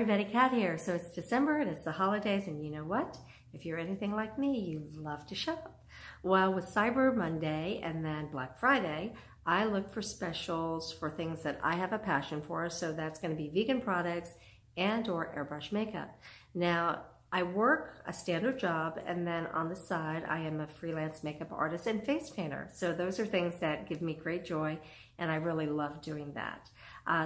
everybody, Kat here. So it's December and it's the holidays, and you know what? If you're anything like me, you love to shop. Well, with Cyber Monday and then Black Friday, I look for specials for things that I have a passion for. So that's going to be vegan products and or airbrush makeup. Now, I work a standard job, and then on the side, I am a freelance makeup artist and face painter. So those are things that give me great joy, and I really love doing that.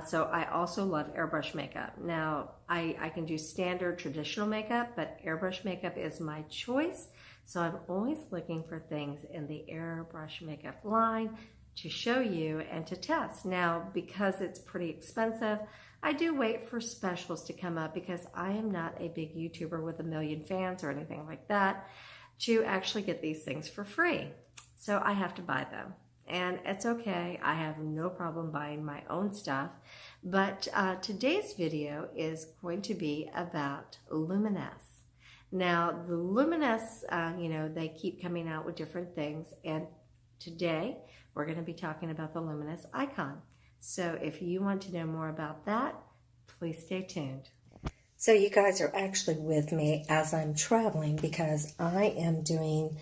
So I also love airbrush makeup. Now, I can do standard traditional makeup, but airbrush makeup is my choice. So I'm always looking for things in the airbrush makeup line to show you and to test. Now, because it's pretty expensive, I do wait for specials to come up because I am not a big YouTuber with a million fans or anything like that to actually get these things for free. So I have to buy them. And it's okay, I have no problem buying my own stuff. But today's video is going to be about Luminess. Now, the Luminess, they keep coming out with different things. And today, we're going to be talking about the Luminess Icon. So if you want to know more about that, please stay tuned. So you guys are actually with me as I'm traveling because I am doing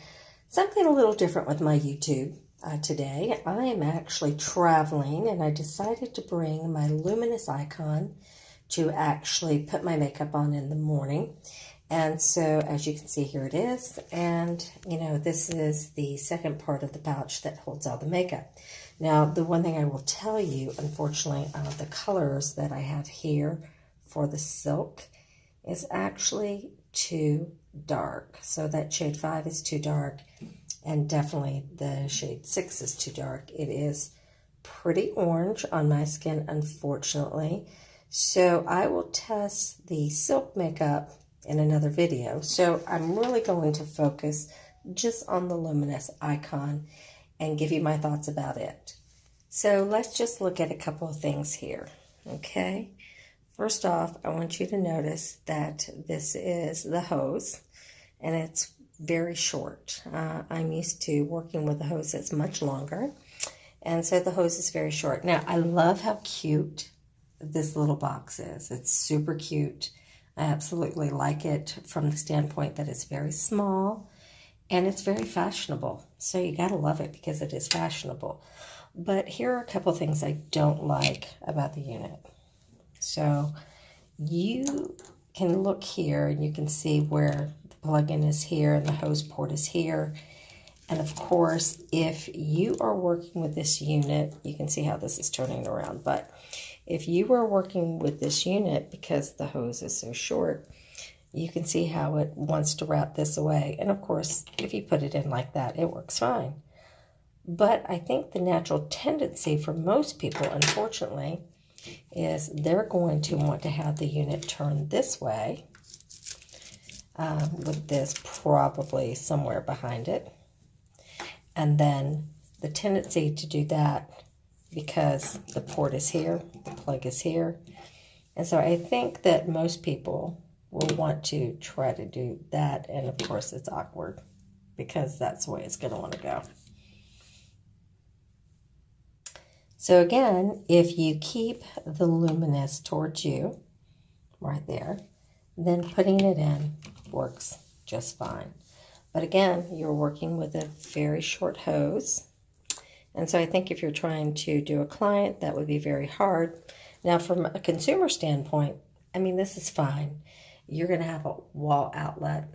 something a little different with my YouTube. Today, I am actually traveling, and I decided to bring my Luminess Icon to actually put my makeup on in the morning. And so, as you can see, here it is. And, this is the second part of the pouch that holds all the makeup. Now, the one thing I will tell you, unfortunately, the colors that I have here for the silk is actually too dark. So that shade 5 is too dark. And definitely the shade 6 is too dark. It is pretty orange on my skin, unfortunately. So I will test the silk makeup in another video. So I'm really going to focus just on the Luminess Icon and give you my thoughts about it. So let's just look at a couple of things here, okay? First off, I want you to notice that this is the hose, and it's very short. I'm used to working with a hose that's much longer, and so the hose is very short. Now, I love how cute this little box is. It's super cute. I absolutely like it from the standpoint that it's very small and it's very fashionable. So you gotta love it because it is fashionable. But here are a couple of things I don't like about the unit. So you can look here and you can see where plug-in is here and the hose port is here. And of course, if you are working with this unit, you can see how this is turning around, but if you are working with this unit, because the hose is so short, you can see how it wants to wrap this away. And of course, if you put it in like that, it works fine. But I think the natural tendency for most people, unfortunately, is they're going to want to have the unit turn this way, with this probably somewhere behind it. And then the tendency to do that because the port is here, the plug is here. And so I think that most people will want to try to do that. And of course it's awkward because that's the way it's going to want to go. So again, if you keep the Luminous towards you, right there, then putting it in works just fine. But again, you're working with a very short hose. And so I think if you're trying to do a client, that would be very hard. Now, from a consumer standpoint, I mean, this is fine. You're going to have a wall outlet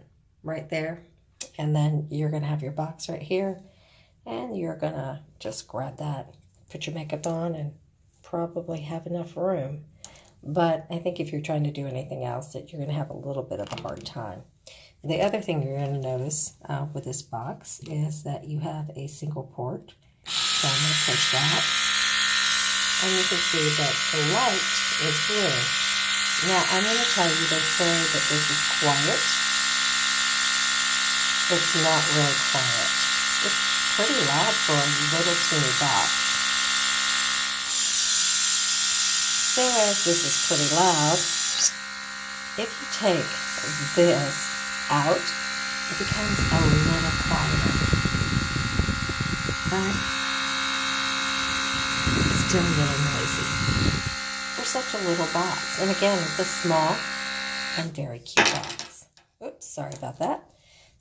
right there. And then you're going to have your box right here. And you're going to just grab that, put your makeup on, and probably have enough room. But I think if you're trying to do anything else, that you're going to have a little bit of a hard time. The other thing you're going to notice with this box is that you have a single port. So I'm going to push that. And you can see that the light is blue. Now, I'm going to tell you, they say that this is quiet. It's not really quiet. It's pretty loud for a little teeny box. Seeing as this is pretty loud, if you take this out, it becomes a little quieter. But still a little noisy. For such a little box. And again, it's a small and very cute box. Oops, sorry about that.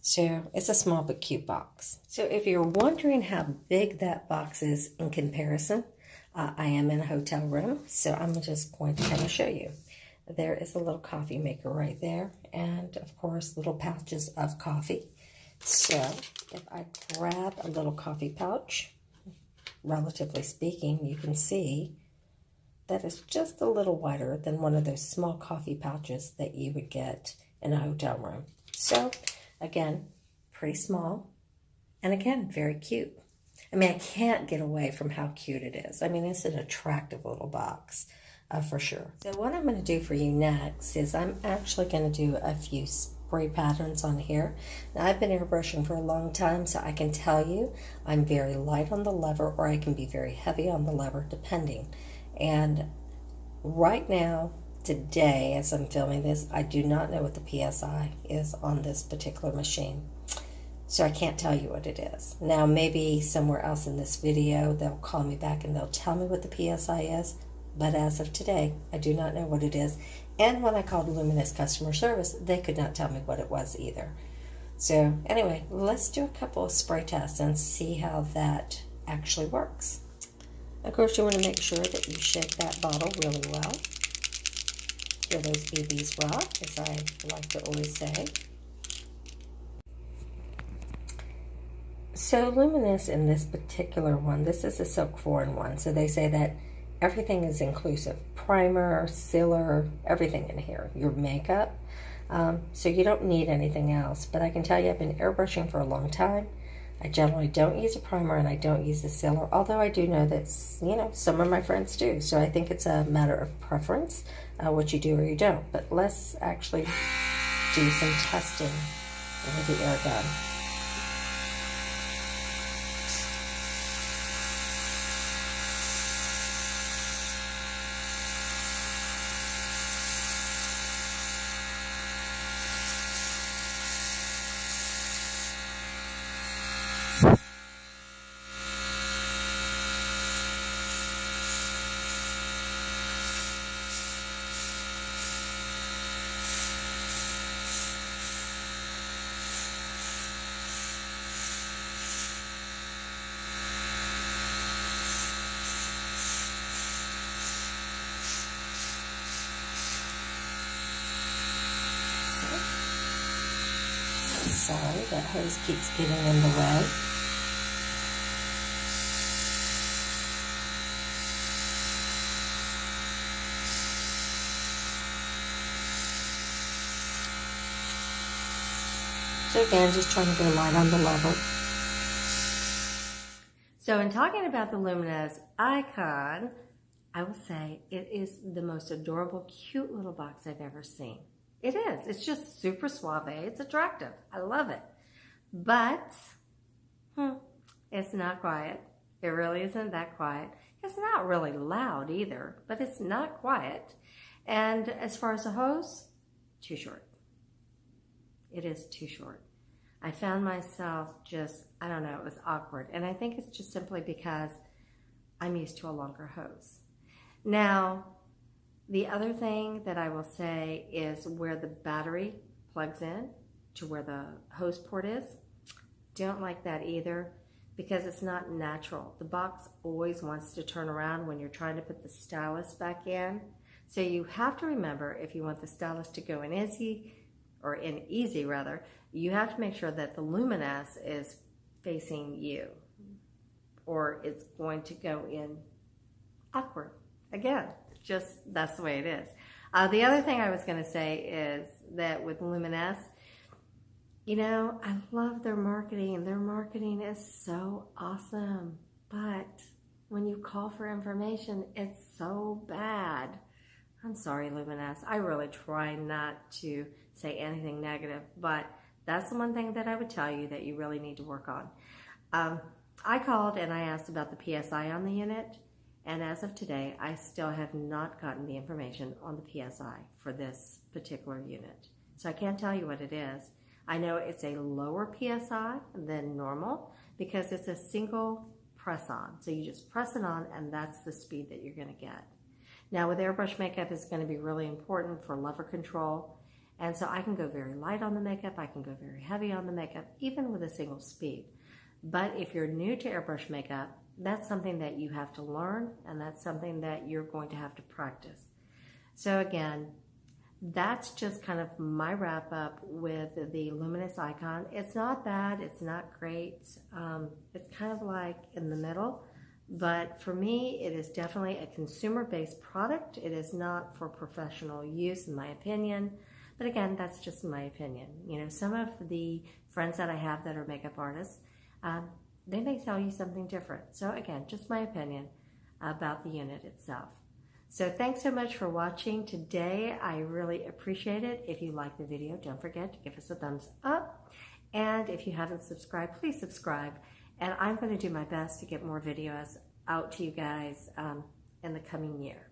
So it's a small but cute box. So if you're wondering how big that box is in comparison, I am in a hotel room, so I'm just going to kind of show you. There is a little coffee maker right there, and of course little pouches of coffee. So if I grab a little coffee pouch, relatively speaking, you can see that it's just a little wider than one of those small coffee pouches that you would get in a hotel room. So again, pretty small, and again, very cute. I mean, I can't get away from how cute it is. I mean, it's an attractive little box, for sure. So what I'm going to do for you next is I'm actually going to do a few spray patterns on here. Now, I've been airbrushing for a long time, so I can tell you I'm very light on the lever, or I can be very heavy on the lever, depending. And right now, today, as I'm filming this, I do not know what the PSI is on this particular machine. So I can't tell you what it is. Now, maybe somewhere else in this video, they'll call me back and they'll tell me what the PSI is. But as of today, I do not know what it is. And when I called Luminess customer service, they could not tell me what it was either. So anyway, let's do a couple of spray tests and see how that actually works. Of course, you want to make sure that you shake that bottle really well. Hear those BBs rock, as I like to always say. So Luminous in this particular one, this is a silk 4-in-1. So they say that everything is inclusive. Primer, sealer, everything in here. Your makeup. So you don't need anything else. But I can tell you I've been airbrushing for a long time. I generally don't use a primer and I don't use a sealer. Although I do know that, you know, some of my friends do. So I think it's a matter of preference, what you do or you don't. But let's actually do some testing with the air gun. Sorry, that hose keeps getting in the way. So again, just trying to go light on the level. So in talking about the Luminess Icon, I will say it is the most adorable, cute little box I've ever seen. It is. It's just super suave. It's attractive. I love it. But it's not quiet. It really isn't that quiet. It's not really loud either, but it's not quiet. And as far as the hose, too short. It is too short. I found myself just, I don't know, it was awkward. And I think it's just simply because I'm used to a longer hose. Now, the other thing that I will say is where the battery plugs in to where the hose port is. Don't like that either because it's not natural. The box always wants to turn around when you're trying to put the stylus back in. So you have to remember, if you want the stylus to go in easy, you have to make sure that the Luminess is facing you, or it's going to go in awkward. Again, just that's the way it is. The other thing I was going to say is that with Luminess, you know, I love their marketing. Their marketing is so awesome. But when you call for information, it's so bad. I'm sorry, Luminess. I really try not to say anything negative, but that's the one thing that I would tell you that you really need to work on. I called and I asked about the PSI on the unit. And as of today, I still have not gotten the information on the PSI for this particular unit. So I can't tell you what it is. I know it's a lower PSI than normal because it's a single press on. So you just press it on and that's the speed that you're gonna get. Now with airbrush makeup, it's going to be really important for lever control. And so I can go very light on the makeup, I can go very heavy on the makeup, even with a single speed. But if you're new to airbrush makeup, that's something that you have to learn, and that's something that you're going to have to practice. So again, that's just kind of my wrap up with the Luminess Icon. It's not bad, it's not great. It's kind of like in the middle, but for me, it is definitely a consumer-based product. It is not for professional use, in my opinion. But again, that's just my opinion. You know, some of the friends that I have that are makeup artists, they may tell you something different. So again, just my opinion about the unit itself. So thanks so much for watching today. I really appreciate it. If you like the video, don't forget to give us a thumbs up. And if you haven't subscribed, please subscribe. And I'm going to do my best to get more videos out to you guys in the coming year.